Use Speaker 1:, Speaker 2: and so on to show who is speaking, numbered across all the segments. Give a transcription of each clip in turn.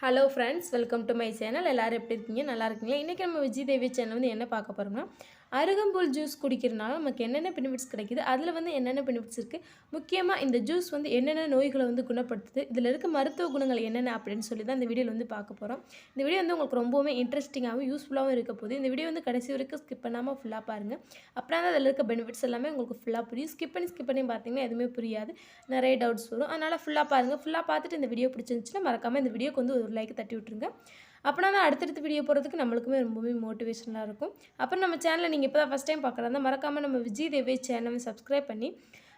Speaker 1: Hello friends, welcome to my channel. எல்லோரும் எப்படி இருக்கீங்க? நல்லா இருக்கீங்களா? இன்றைக்கி நம்ம விஜய் தேவி சேனல் வந்து என்ன பார்க்க போகிறோம்னா, அருகம்புல் ஜூஸ் குடிக்கிறனால நமக்கு என்னென்ன பெனிஃபிட்ஸ் கிடைக்குது, அதில் வந்து என்னென்ன பெனிஃபிட்ஸ் இருக்குது, முக்கியமாக இந்த ஜூஸ் வந்து என்னென்ன நோய்களை வந்து குணப்படுத்துது, இதில் இருக்க மருத்துவ குணங்கள் என்னென்ன அப்படின்னு சொல்லி தான் இந்த வீடியோவில் வந்து பார்க்க போகிறோம். இந்த வீடியோ வந்து உங்களுக்கு ரொம்பவுமே இன்ட்ரெஸ்டிங்காகவும் யூஸ்ஃபுல்லாகவும் இருக்க போகுது. இந்த வீடியோ வந்து கடைசி வரைக்கும் ஸ்கிப் பண்ணாமல் ஃபுல்லாக பாருங்கள். அப்புறம் தான் அதில் இருக்க பெனிஃபிட்ஸ் எல்லாமே உங்களுக்கு ஃபுல்லாக புரியும். ஸ்கிப் பண்ணி பார்த்தீங்கன்னா எதுவுமே புரியாது, நிறைய டவுட்ஸ் வரும். அதனால் ஃபுல்லாக பாருங்கள். ஃபுல்லாக பார்த்துட்டு இந்த வீடியோ பிடிச்சிருந்துச்சுன்னா மறக்காமல் இந்த வீடியோக்கு வந்து ஒரு லைக் தட்டி விட்டுருங்க. அப்படின்னா தான் அடுத்தடுத்த வீடியோ போகிறதுக்கு நம்மளுக்குமே ரொம்பவே மோட்டிவேஷனாக இருக்கும். அப்புறம் நம்ம சேனலை நீங்கள் இப்போ தான் ஃபஸ்ட் டைம் பார்க்குறதா மறக்காமல் நம்ம விஜய் தேவி சேனலை சப்ஸ்கிரைப் பண்ணி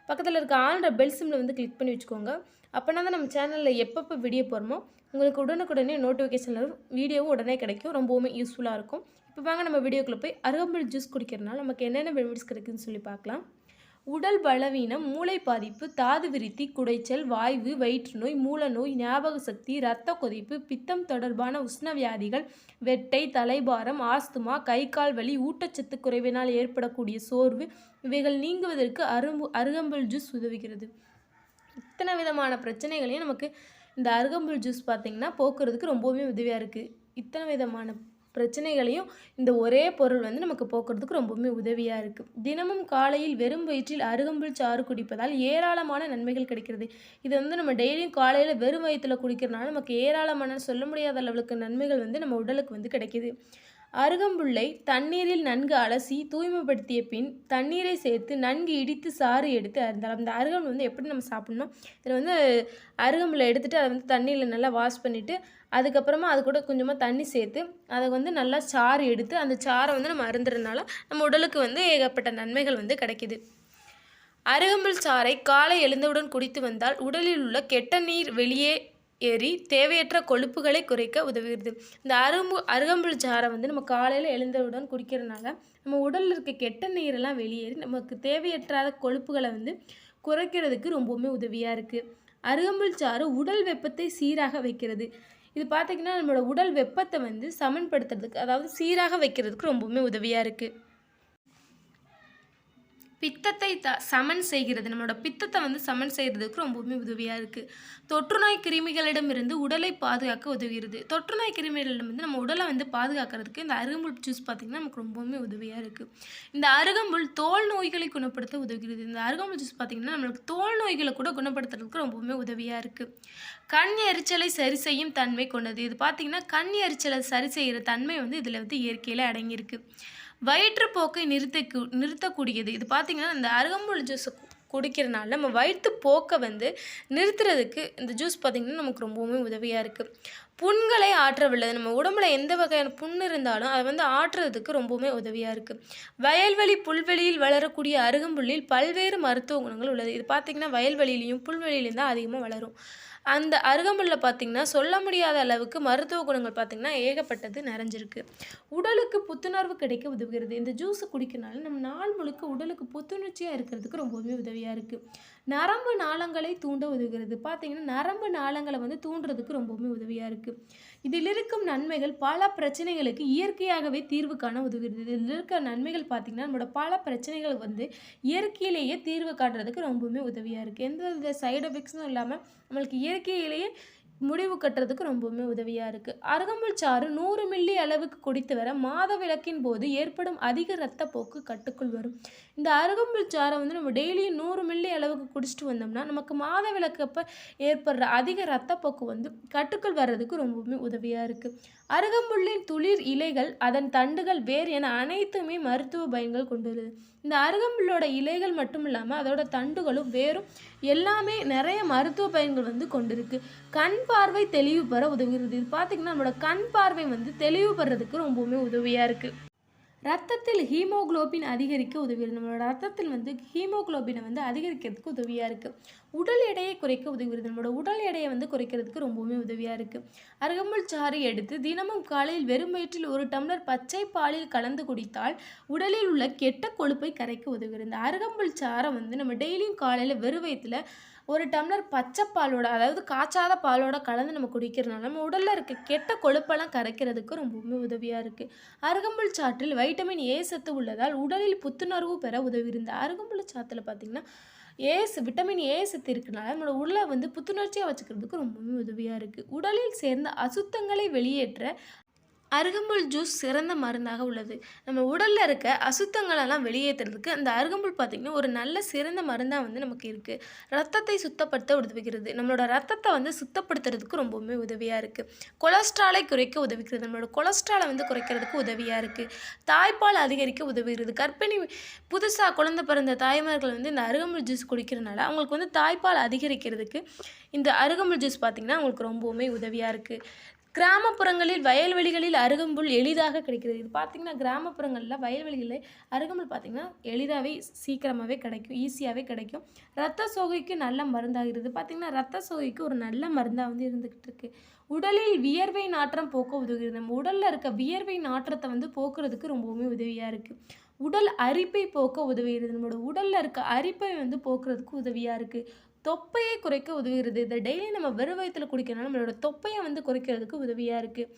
Speaker 1: பக்கத்தில் இருக்க ஆல்ற பெல் சிம்மில் வந்து கிளிக் பண்ணி வச்சுக்கோங்க. அப்படின்னா தான் நம்ம சேனலில் எப்பப்போ வீடியோ போகிறோமோ உங்களுக்கு உடனுக்குடனே நோட்டிஃபிகேஷன் வரும், வீடியோவும் உடனே கிடைக்கும். ரொம்பவுமே யூஸ்ஃபுல்லாக இருக்கும். இப்போ வாங்க நம்ம வீடியோக்குள்ளே போய் அருகம்புல் ஜூஸ் குடிக்கிறதுனால நமக்கு என்னென்ன பெனிஃபிட்ஸ் கிடைக்குதுன்னு சொல்லி பார்க்கலாம். உடல் பலவீனம், மூளை பாதிப்பு, தாது விருத்தி, குடைச்சல், வாய்வு, வயிற்றுநோய், மூலநோய், ஞாபக சக்தி, இரத்த கொதிப்பு, பித்தம் தொடர்பான உஷ்ணவியாதிகள், வெட்டை, தலைபாரம், ஆஸ்துமா, கை கால் வலி, ஊட்டச்சத்து குறைவினால் ஏற்படக்கூடிய சோர்வு இவைகள் நீங்குவதற்கு அருகம்புல் ஜூஸ் உதவுகிறது. இத்தனை விதமான பிரச்சனைகளையும் நமக்கு இந்த அருகம்புல் ஜூஸ் பார்த்திங்கன்னா போக்குறதுக்கு ரொம்பவுமே உதவியாக இருக்குது. இத்தனை விதமான பிரச்சனைகளையும் இந்த ஒரே பொருள் வந்து நமக்கு போக்குறதுக்கு ரொம்பவுமே உதவியாக இருக்குது. தினமும் காலையில் வெறும் வயிற்றில் அருகம்புல் சாறு குடிப்பதால் ஏராளமான நன்மைகள் கிடைக்கிறது. இது வந்து நம்ம டெய்லியும் காலையில் வெறும் வயிற்றில் குடிக்கிறனால நமக்கு ஏராளமான சொல்ல முடியாத அளவுக்கு நன்மைகள் வந்து நம்ம உடலுக்கு வந்து கிடைக்கிது. அருகம்புல்லை தண்ணீரில் நன்கு அலசி தூய்மைப்படுத்திய பின் தண்ணீரை சேர்த்து நன்கு இடித்து சாறு எடுத்து அருந்தலாம். இந்த அருகம்புல் வந்து எப்படி நம்ம சாப்பிட்ணும், இதில் வந்து அருகம்புல்லை எடுத்துகிட்டு அதை வந்து தண்ணியில் நல்லா வாஷ் பண்ணிவிட்டு அதுக்கப்புறமா அது கூட கொஞ்சமாக தண்ணி சேர்த்து அதை வந்து நல்லா சாறு எடுத்து அந்த சாறை வந்து நம்ம அருந்துறதுனால நம்ம உடலுக்கு வந்து ஏகப்பட்ட நன்மைகள் வந்து கிடைக்கிது. அருகம்புல் சாறை காலை எழுந்தவுடன் குடித்து வந்தால் உடலில் உள்ள கெட்ட நீர் வெளியே ஏறி தேவையற்ற கொழுப்புகளை குறைக்க உதவுகிறது. இந்த அருகம்புல் சாறை வந்து நம்ம காலையில் எழுந்தவுடன் குடிக்கிறதுனால நம்ம உடலில் இருக்க கெட்ட நீரெல்லாம் வெளியேறி நமக்கு தேவையற்றாத கொழுப்புகளை வந்து குறைக்கிறதுக்கு ரொம்பவுமே உதவியாக இருக்குது. அருகம்புல் சாறு உடல் வெப்பத்தை சீராக வைக்கிறது. இது பார்த்திங்கன்னா நம்மளோட உடல் வெப்பத்தை வந்து சமன்படுத்துறதுக்கு, அதாவது சீராக வைக்கிறதுக்கு ரொம்பவுமே உதவியாக இருக்குது. பித்தத்தை சமன் செய்கிறது. நம்மளோட பித்தத்தை வந்து சமன் செய்கிறதுக்கு ரொம்பவுமே உதவியாக இருக்குது. தொற்றுநோய் கிருமிகளிடமிருந்து உடலை பாதுகாக்க உதவுகிறது. தொற்றுநோய் கிருமிகளிடமிருந்து நம்ம உடலை வந்து பாதுகாக்கிறதுக்கு இந்த அருகம்புல் ஜூஸ் பார்த்திங்கன்னா நமக்கு ரொம்பவுமே உதவியாக இருக்குது. இந்த அருகம்புல் தோல் நோய்களை குணப்படுத்த உதவுகிறது. இந்த அருகம்புல் ஜூஸ் பார்த்திங்கன்னா நம்மளுக்கு தோல் நோய்களை கூட குணப்படுத்துறதுக்கு ரொம்பவுமே உதவியாக இருக்குது. கண் எரிச்சலை சரி செய்யும் தன்மை கொண்டது. இது பார்த்திங்கன்னா கண் எரிச்சலை சரி செய்கிற தன்மை வந்து இதில் வந்து இயற்கையில் அடங்கியிருக்கு. வயிற்றுப்போக்கை நிறுத்தக்கூடியது. இது பார்த்திங்கன்னா இந்த அருகம்புல் ஜூஸ் குடிக்கிறனால நம்ம வயிற்றுப்போக்கை வந்து நிறுத்துறதுக்கு இந்த ஜூஸ் பார்த்திங்கன்னா நமக்கு ரொம்பவுமே உதவியாக இருக்குது. புண்களை ஆற்ற வல்லது. நம்ம உடம்புல எந்த வகையான புண் இருந்தாலும் அதை வந்து ஆற்றுறதுக்கு ரொம்பவுமே உதவியாக இருக்குது. வயல்வெளி புல்வெளியில் வளரக்கூடிய அருகம்புல்லில் பல்வேறு மருத்துவ குணங்கள் உள்ளது. இது பார்த்திங்கன்னா வயல்வெளியிலையும் புல்வெளியிலையும் தான் அதிகமாக வளரும். அந்த அருகம்புல்ல பார்த்திங்கன்னா சொல்ல முடியாத அளவுக்கு மருத்துவ குணங்கள் பார்த்திங்கன்னா ஏகப்பட்டது நிறைஞ்சிருக்கு. உடலுக்கு புத்துணர்வு கிடைக்க உதவுகிறது. இந்த ஜூஸை குடிக்கிறனால நம்ம நாள் முழுக்க உடலுக்கு புத்துணர்ச்சியாக இருக்கிறதுக்கு ரொம்பவுமே உதவியாக இருக்குது. நரம்பு நாளங்களை தூண்ட உதவுகிறது. பார்த்திங்கன்னா நரம்பு நாளங்களை வந்து தூண்டுறதுக்கு ரொம்பவுமே உதவியாக இருக்குது. இதில் இருக்கும் நன்மைகள் பல பிரச்சனைகளுக்கு இயற்கையாகவே தீர்வு காண உதவுகிறது. இதில் இருக்க நன்மைகள் பார்த்திங்கன்னா நம்மளோட பல பிரச்சனைகள் வந்து இயற்கையிலேயே தீர்வு காட்டுறதுக்கு ரொம்பவுமே உதவியாக இருக்குது. எந்த வித சைடு எஃபெக்ட்ஸும் இல்லாமல் நம்மளுக்கு இயற்கையிலேயே முடிவு கட்டுறதுக்கு ரொம்பவுமே உதவியாக இருக்குது. அருகம்புல் சாறு 100 மில்லி அளவுக்கு குடித்து வர மாதவிலக்கின் போது ஏற்படும் அதிக இரத்தப்போக்கு கட்டுக்குள் வரும். இந்த அருகம்புல் சாறை வந்து நம்ம டெய்லியும் 100 மில்லி அளவுக்கு குடிச்சிட்டு வந்தோம்னா நமக்கு மாதவிலக்கப்போ ஏற்படுற அதிக இரத்தப்போக்கு வந்து கட்டுக்குள் வர்றதுக்கு ரொம்பவுமே உதவியாக இருக்குது. அருகம்புல்லின் துளிர், இலைகள், அதன் தண்டுகள், வேர் என அனைத்துமே மருத்துவ பயன்கள் கொண்டுள்ளது. இந்த அருகம்புல்லோட இலைகள் மட்டும் இல்லாமல் அதோட தண்டுகளும் வேரும் எல்லாமே நிறைய மருத்துவ பயன்கள் வந்து கொண்டிருக்கு. கண் பார்வை தெளிவு பெற உதவுகிறது. இது பார்த்திங்கன்னா நம்மளோட கண் பார்வை வந்து தெளிவு பெறதுக்கு ரொம்பவுமே உதவியாக இருக்குது. ரத்தத்தில் ஹீமோகுளோபின் அதிகரிக்க உதவுகிறது. நம்மளோட ரத்தத்தில் வந்து ஹீமோகுளோபினை வந்து அதிகரிக்கிறதுக்கு உதவியாக இருக்குது. உடல் எடையை குறைக்க உதவுகிறது. நம்மளோட உடல் எடையை வந்து குறைக்கிறதுக்கு ரொம்பவுமே உதவியாக இருக்குது. அருகம்புல் சாறு எடுத்து தினமும் காலையில் வெறும் வயிற்றில் 1 டம்ளர் பச்சை பாலில் கலந்து குடித்தால் உடலில் உள்ள கெட்ட கொழுப்பை கரைக்க உதவுகிறது. இந்த அருகம்புல் சாறை வந்து நம்ம டெய்லியும் காலையில் வெறும் வயிற்றில் 1 டம்ளர் பச்சை பாலோட அதாவது காய்ச்சாத பாலோட கலந்து நம்ம குடிக்கிறனால நம்ம உடலில் இருக்க கெட்ட கொழுப்பெல்லாம் கரைக்கிறதுக்கு ரொம்பவுமே உதவியாக இருக்குது. அருகம்புல் சாற்றில் வைட்டமின் ஏ சத்து உள்ளதால் உடலில் புத்துணர்வு பெற உதவுகிறது. இந்த அருகம்புல் சாற்றில் பார்த்திங்கன்னா விட்டமின் ஏ சத்து இருக்கனால நம்மளோட உடலை வந்து புத்துணர்ச்சியாக வச்சுக்கிறதுக்கு ரொம்பவுமே உதவியாக இருக்குது. உடலில் சேர்ந்த அசுத்தங்களை வெளியேற்ற அருகம்புல் ஜூஸ் சிறந்த மருந்தாக உள்ளது. நம்ம உடலில் இருக்க அசுத்தங்களெல்லாம் வெளியேற்றுறதுக்கு அந்த அருகம்புல் பார்த்திங்கன்னா ஒரு நல்ல சிறந்த மருந்தாக வந்து நமக்கு இருக்குது. ரத்தத்தை சுத்தப்படுத்த உதவுகிறது. நம்மளோட ரத்தத்தை வந்து சுத்தப்படுத்துறதுக்கு ரொம்பவுமே உதவியாக இருக்குது. கொலஸ்ட்ராலை குறைக்க உதவுகிறது. நம்மளோட கொலஸ்ட்ராலை வந்து குறைக்கிறதுக்கு உதவியாக இருக்குது. தாய்ப்பால் அதிகரிக்க உதவுகிறது. புதுசாக குழந்தை பிறந்த தாய்மார்கள் வந்து இந்த அருகம்புல் ஜூஸ் குடிக்கிறனால அவங்களுக்கு வந்து தாய்ப்பால் அதிகரிக்கிறதுக்கு இந்த அருகம்புல் ஜூஸ் பார்த்திங்கன்னா அவங்களுக்கு ரொம்பவுமே உதவியாக இருக்குது. கிராமப்புறங்களில் வயல்வெளிகளில் அருகம்புல் எளிதாக கிடைக்கிறது. இது பார்த்திங்கன்னா கிராமப்புறங்களில் வயல்வெளிகளில் அருகம்புல் பார்த்திங்கன்னா எளிதாகவே சீக்கிரமாகவே கிடைக்கும், ஈஸியாகவே கிடைக்கும். ரத்த சோகைக்கு நல்ல மருந்தாகிறது. பார்த்திங்கன்னா ரத்த சோகைக்கு ஒரு நல்ல மருந்தாக வந்து இருந்துக்கிட்டு இருக்குது. உடலில் வியர்வை நாற்றம் போக்க உதவுகிறது. நம்ம உடலில் இருக்க வியர்வை நாற்றத்தை வந்து போக்குறதுக்கு ரொம்பவுமே உதவியாக இருக்குது. உடல் அரிப்பை போக்க உதவுகிறது. நம்மளோட உடலில் இருக்க அரிப்பை வந்து போக்குறதுக்கு உதவியாக இருக்குது. தொப்பையை குறைக்க உதவுகிறது. இதை டெய்லி நம்ம வெறும் வயிற்றில் குடிக்கிறனால நம்மளோட தொப்பையை வந்து குறைக்கிறதுக்கு உதவியாக இருக்குது.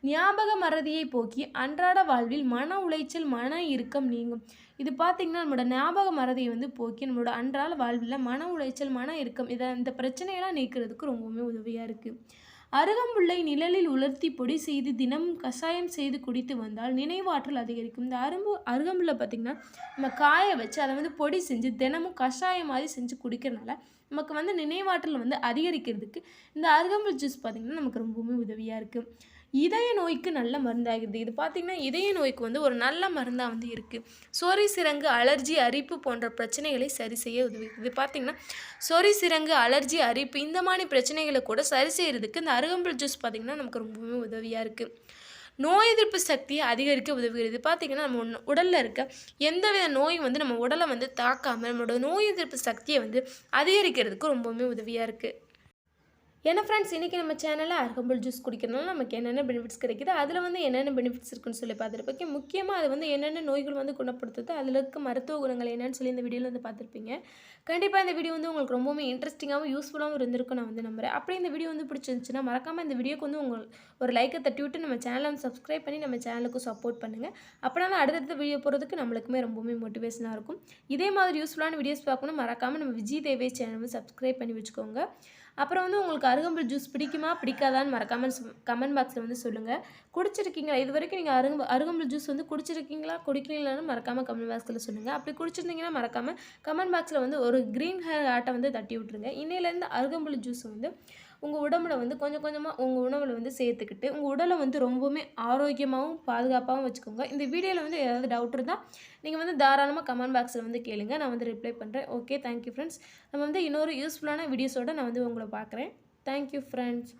Speaker 1: ஞாபக மறதியை போக்கி அன்றாட வாழ்வில் மன உளைச்சல் மன இறுக்கம் நீங்கும். இது பார்த்திங்கன்னா நம்மளோட ஞாபக மறதியை வந்து போக்கி நம்மளோட அன்றாட வாழ்வில் மன உளைச்சல் மன இறுக்கம் இந்த பிரச்சனையெல்லாம் நீக்கிறதுக்கு ரொம்பவுமே உதவியாக இருக்குது. அருகம்புல்லை நிழலில் உலர்த்தி பொடி செய்து தினமும் கஷாயம் செய்து குடித்து வந்தால் நினைவாற்றல் அதிகரிக்கும். இந்த அருகம்புல்லை பார்த்திங்கன்னா நம்ம காய வச்சு அதை வந்து பொடி செஞ்சு தினமும் கஷாயம் மாதிரி செஞ்சு குடிக்கிறனால நமக்கு வந்து நினைவாற்றல் வந்து அதிகரிக்கிறதுக்கு இந்த அருகம்புல் ஜூஸ் பார்த்திங்கன்னா நமக்கு ரொம்பவுமே உதவியாக இருக்குது. இதய நோய்க்கு நல்ல மருந்தாகிறது. இது பார்த்திங்கன்னா இதய நோய்க்கு வந்து ஒரு நல்ல மருந்தாக வந்து இருக்குது. சொறி சிரங்கு அலர்ஜி அரிப்பு போன்ற பிரச்சனைகளை சரி செய்ய உதவுகிறது. இது பார்த்திங்கன்னா சொறி சிரங்கு அலர்ஜி அரிப்பு இந்த மாதிரி பிரச்சனைகளை கூட சரி செய்கிறதுக்கு இந்த அருகம்புல் ஜூஸ் பார்த்திங்கன்னா நமக்கு ரொம்பவுமே உதவியாக இருக்குது. நோய் எதிர்ப்பு சக்தியை அதிகரிக்க உதவுகிறது. பார்த்திங்கன்னா நம்ம உடலில் இருக்க எந்தவித நோயும் வந்து நம்ம உடலை வந்து தாக்காமல் நம்மளோட நோய் எதிர்ப்பு சக்தியை வந்து அதிகரிக்கிறதுக்கு ரொம்பவுமே உதவியாக இருக்குது. ஏன்னா ஃப்ரெண்ட்ஸ் இன்றைக்கி நம்ம சேனலில் அருகம்புல் ஜூஸ் குடிக்கிறதுனால நமக்கு என்னென்ன பெனிஃபிட்ஸ் கிடைக்குது, அதில் வந்து என்னென்ன பெனிஃபிட்ஸ் இருக்குன்னு சொல்லி பார்த்துருப்பீங்க. முக்கியமாக அது வந்து என்னென்ன நோய்கள் வந்து குணப்படுத்துது, அதில் இருக்க மருத்துவ குணங்கள் என்னென்னு சொல்லி இந்த வீடியோவில் வந்து பார்த்துருப்பீங்க. கண்டிப்பாக இந்த வீடியோ வந்து உங்களுக்கு ரொம்பவுமே இன்ட்ரெஸ்டிங்காகவும் யூஸ்ஃபுல்லாகவும் இருந்திருக்கும் நான் வந்து நம்புகிறேன். அப்படி இந்த வீடியோ வந்து பிடிச்சிருந்துச்சுன்னா மறக்காமல் இந்த வீடியோக்கு வந்து ஒரு லைக்கை தட்டி விட்டு நம்ம சேனலை வந்து சப்ஸ்கிரைப் பண்ணி நம்ம சேனலுக்கு சப்போர்ட் பண்ணுங்கள். அப்படின்னா அடுத்தடுத்த வீடியோ போகிறதுக்கு நம்மளுக்குமே ரொம்பவுமே மோட்டிவேஷனாக இருக்கும். இதே மாதிரி யூஸ்ஃபுல்லான வீடியோஸ் பார்க்கணும் மறக்காமல் நம்ம விஜய் தேவே சேனல் வந்து சப்ஸ்கிரைப் பண்ணி வச்சுக்கோங்க. அப்புறம் வந்து உங்களுக்கு அருகம்புல் ஜூஸ் பிடிக்குமா பிடிக்காதான்னு மறக்காமல் கமெண்ட் பாக்ஸில் வந்து சொல்லுங்கள். குடிச்சிருக்கீங்களா இது வரைக்கும் நீங்கள் அருகம்புல் ஜூஸ் வந்து குடிச்சிருக்கீங்களா குடிக்கலன்னு மறக்காமல் கமெண்ட் பாக்ஸில் சொல்லுங்கள். அப்படி குடிச்சிருந்தீங்கன்னா மறக்காமல் கமெண்ட் பாக்ஸில் வந்து ஒரு க்ரீன் ஹேர் ஆட்டை வந்து தட்டி விட்ருங்க. இன்னையிலேருந்து அருகம்புல் ஜூஸ் வந்து உங்கள் உடம்புல வந்து கொஞ்சம் கொஞ்சமாக உங்கள் உணவில் வந்து சேர்த்துக்கிட்டு உங்கள் உடலை வந்து ரொம்பவுமே ஆரோக்கியமாகவும் பாதுகாப்பாகவும் வச்சுக்கோங்க. இந்த வீடியோவில் வந்து ஏதாவது டவுட் இருந்தால் நீங்கள் வந்து தாராளமாக கமெண்ட் பாக்ஸில் வந்து கேளுங்க, நான் வந்து ரிப்ளை பண்ணுறேன். Okay, thank you friends. நம்ம வந்து இன்னொரு யூஸ்ஃபுல்லான வீடியோஸோடு நான் வந்து உங்களை பார்க்குறேன். Thank you friends.